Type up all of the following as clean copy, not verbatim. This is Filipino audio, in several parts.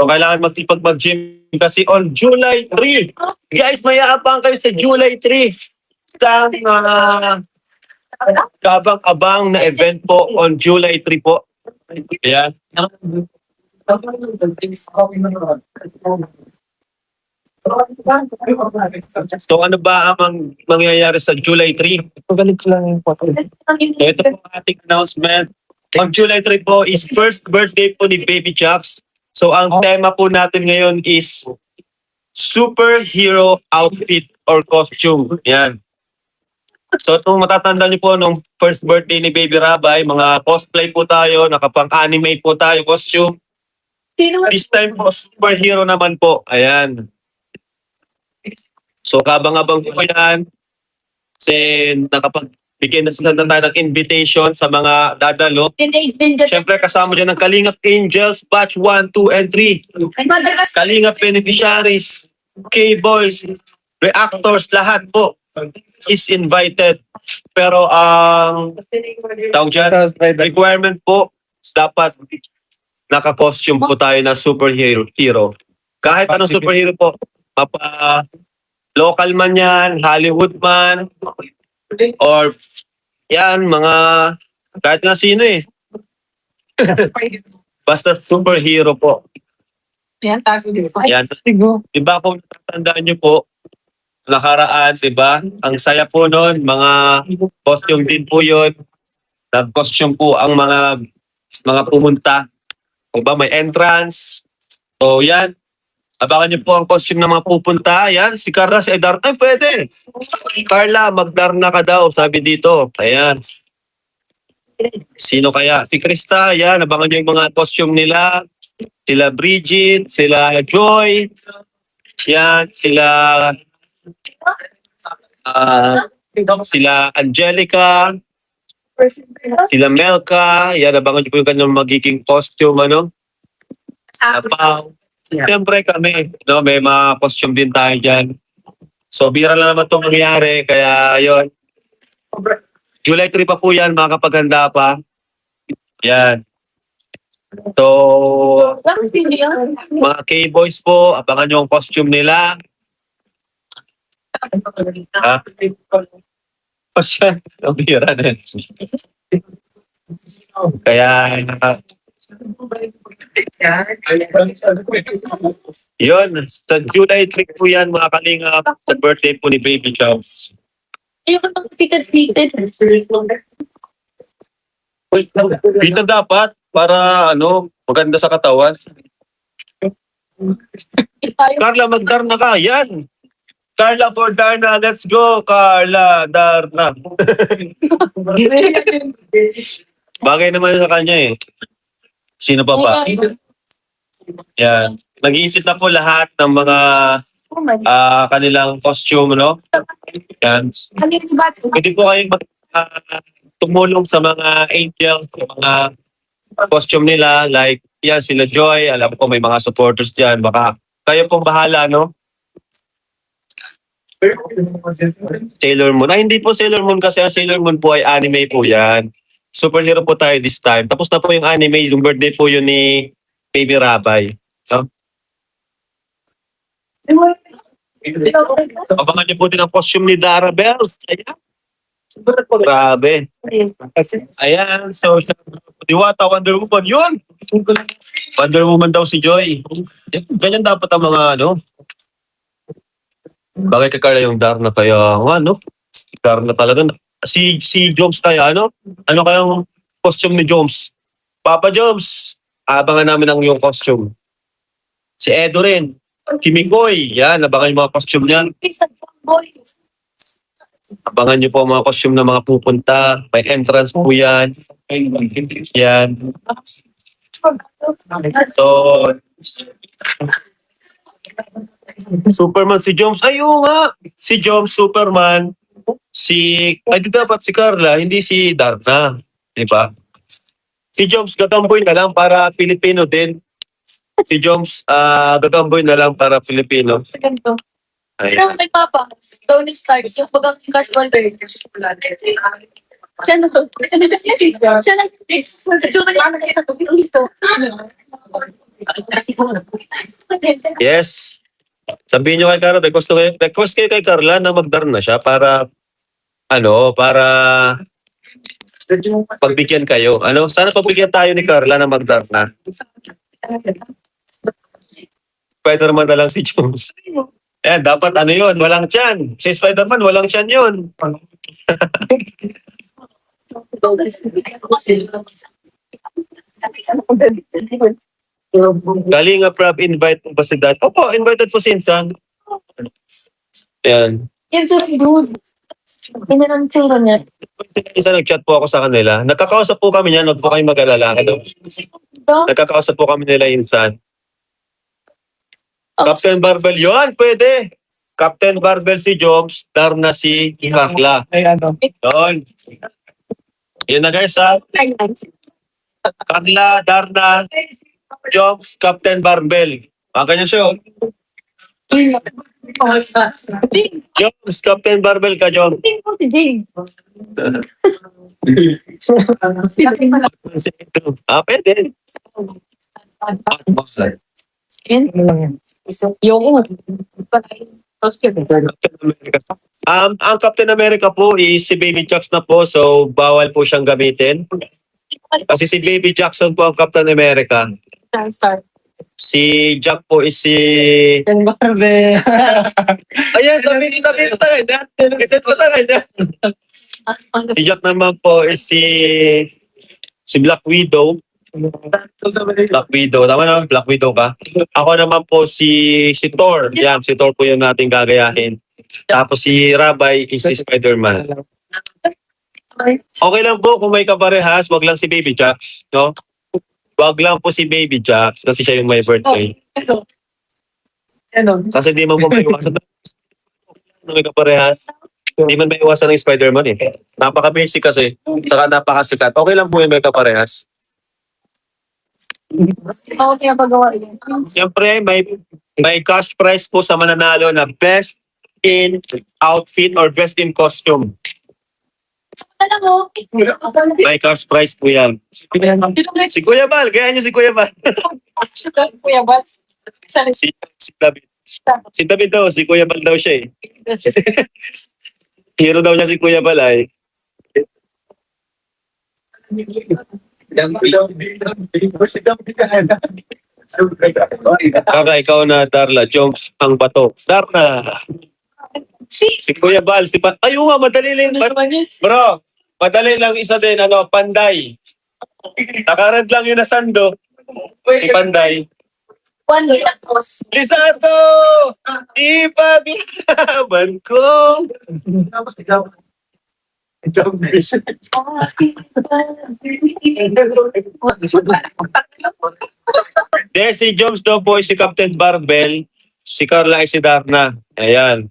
So, kailangan mag-gym kasi on July 3. Guys, may aabang kayo sa July 3. Sa kabang-abang na event po on July 3 po. Ayan. So ano ba ang mangyayari sa July 3? Ito po ang ating announcement. On July 3 po is first birthday po ni Baby Chucks. So ang tema po natin ngayon is superhero outfit or costume. Yan. So kung matatanda niyo po nung first birthday ni Baby Rabay, mga cosplay po tayo, nakapang-anime po tayo costume. This time po, superhero naman po. Ayan. So kabang-abang po yan. Kasi nakapagbigay na sila tayo ng invitation sa mga dadalo. Siyempre kasama dyan ng Kalingap Angels, Batch 1, 2, and 3. Kalingap Beneficiaries, K-Boys, Reactors, lahat po is invited. Pero ang requirement po, dapat naka-costume po tayo na superhero. Kahit anong superhero po, local man yan, Hollywood man, or yan, mga, kahit nga sino eh. Basta superhero po. Yan, tago din po. Yan. Diba kung natatandaan nyo po, nakaraan, diba? Ang saya po nun, mga costume din po yun. Nag-costume po ang mga pumunta. Diba, may entrance. So yan, abangan niyo po ang costume ng mga pupunta. Yan, si Carla, si Edar. Ay, pwede. Carla, magdarna ka daw, sabi dito. Ayan. Sino kaya? Si Krista, yan. Abangan niyo yung mga costume nila. Sila Bridget, sila Joy. Yan, sila Angelica. Sila Melka. Yan, abangan niyo po yung kanyang magiging costume, ano? Apaw. Siyempre kami, no, may mga costume din tayo dyan. So, bira lang naman itong mangyari. Kaya, yun. July 3 pa po yan, mga kapaganda pa. Yan. So, mga K-Boys po, abangan yung costume nila. Ha? Pasyan, ang bira na yan. Kaya, yun, sa July 3 po yan, mga kalinga, sa birthday po ni Baby Charles. Ayoko pang fitted. Dito dapat, para ano, maganda sa katawan. Carla, magdarna ka, yan. Carla for Darna, let's go, Carla, Darna. Bagay naman sa kanya eh. Sino pa ba? Yan. Nag-iisip na po lahat ng mga kanilang costume, no? Yan. Pwede po kayong tumulong sa mga angels, sa mga costume nila. Like, yan, sila Joy. Alam ko may mga supporters dyan. Baka kayo pong bahala, no? Sailor Moon. Ay, hindi po Sailor Moon kasi ang Sailor Moon po ay anime po yan. Superhero po tayo this time. Tapos na po yung anime, yung birthday po yun ni Baby Rabay. No? Abangan niyo po din ang costume ni Dara Bells. Ayan. Grabe. Ayan. So, Diwata, Wonder Woman. Yun! Wonder Woman daw si Joy. Ganyan dapat ang mga ano. Bagay kay Carla yung Darna kaya ano? Darna talaga. Si Joms kaya ano? Ano kayang costume ni Joms? Papa Joms, abangan namin ang yung costume. Si Edo rin. Kimikoy, yan, abangan yung mga costume niyan. Abangan niyo po ang mga costume ng mga pupunta. May entrance po yan. Yan. So, Superman si Joms. Ay, oo nga. Si Joms, Superman. Ay, di dapat si Carla, hindi si Darna. Di ba? Si Joms, gagamboy na lang para Pilipino din. Si Joms, gagamboy na lang para Pilipino. Sa ganito. Ay. Sino kay Papa? Tony Stark, yung bagang casual wear. Siya na to. Siya na. Siya na. Siya na. Yes. Sabihin nyo kay Carla, request kayo kay Carla na magdarna siya para, para pagbigyan kayo. Sana pagbigyan tayo ni Carla na magdarna. Spider-Man na lang si Jones. Dapat yun, walang tiyan. Si Spider-Man, walang tiyan yun. Kalinga Prab, invite mo ba si Dad? Opo, invited po si Insan. Ayan. Yes, sir, dude. Hindi na tsura niya. Isa nag-chat po ako sa kanila. Nagkakausap po kami niyan, huwag po kayong mag-alala. Nagkakausap po kami nila Insan. Captain Barbell, yun, pwede. Captain Barbell si Joms, Darna si Carla. Yun. Yun na guys ha. Carla, Darna, Joms, Captain Barbell. Ganyan siya. Joms, Captain Barbell ka, Joms. Si Jane. Pwede. Yung Ang Captain America po is si Baby Jax na po, so bawal po siyang gamitin. Kasi si Baby Jackson po ang Captain America. Star. Si Jack po is si... Barbell. Ayan, sabi ko sa kanya. Kasi ko sa kanya. Si Jack naman po is si Black Widow. Black Widow. Tama naman, Black Widow ka. Ako naman po si Thor. Yan, si Thor po yung nating gagayahin. Tapos si Rabay is si Spider-Man. Okay lang po kung may kaparehas, wag lang si Baby Jax, no? Wag lang po si Baby Jax kasi siya yung may birthday. Kasi di man po may iwasan na may kaparehas. Di man may iwasan ng Spider-Man eh. Napaka-basic kasi. Saka napaka-sikat. Okay lang po yung may kaparehas. Oo, pinapagawa yun. Siyempre, may cash prize po sa mananalo na best in outfit or best in costume. Alam mo, May cash prize po yan. Si Kuya Bal, gaya niyo si Kuya Bal. Kuya Bal. Sorry. si David. Si David daw, si Kuya Bal daw siya eh. Hero daw niya si Kuya Bal ay. Kaka, ikaw na, Darla. Jones ang bato. Darla. Si Kuya Bal. Ayun nga, madali lang. Bro, madali lang isa din. Panday. Nakarad lang yun na Sando. Si Panday. One day tapos. Lisato! Ipaglaban ko! Si Joms daw po si Captain Barbell. Si Carla ay si Darna. Ayan.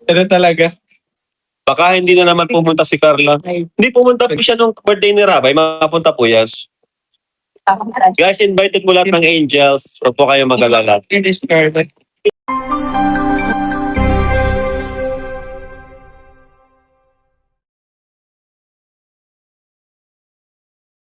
Ano talaga? Baka hindi na naman pumunta si Carla. Hindi pumunta po siya nung birthday ni Rabay. Mapunta po yan. Guys, invited mo lahat ng angels. Huwag po kayo mag-alala. It is perfect.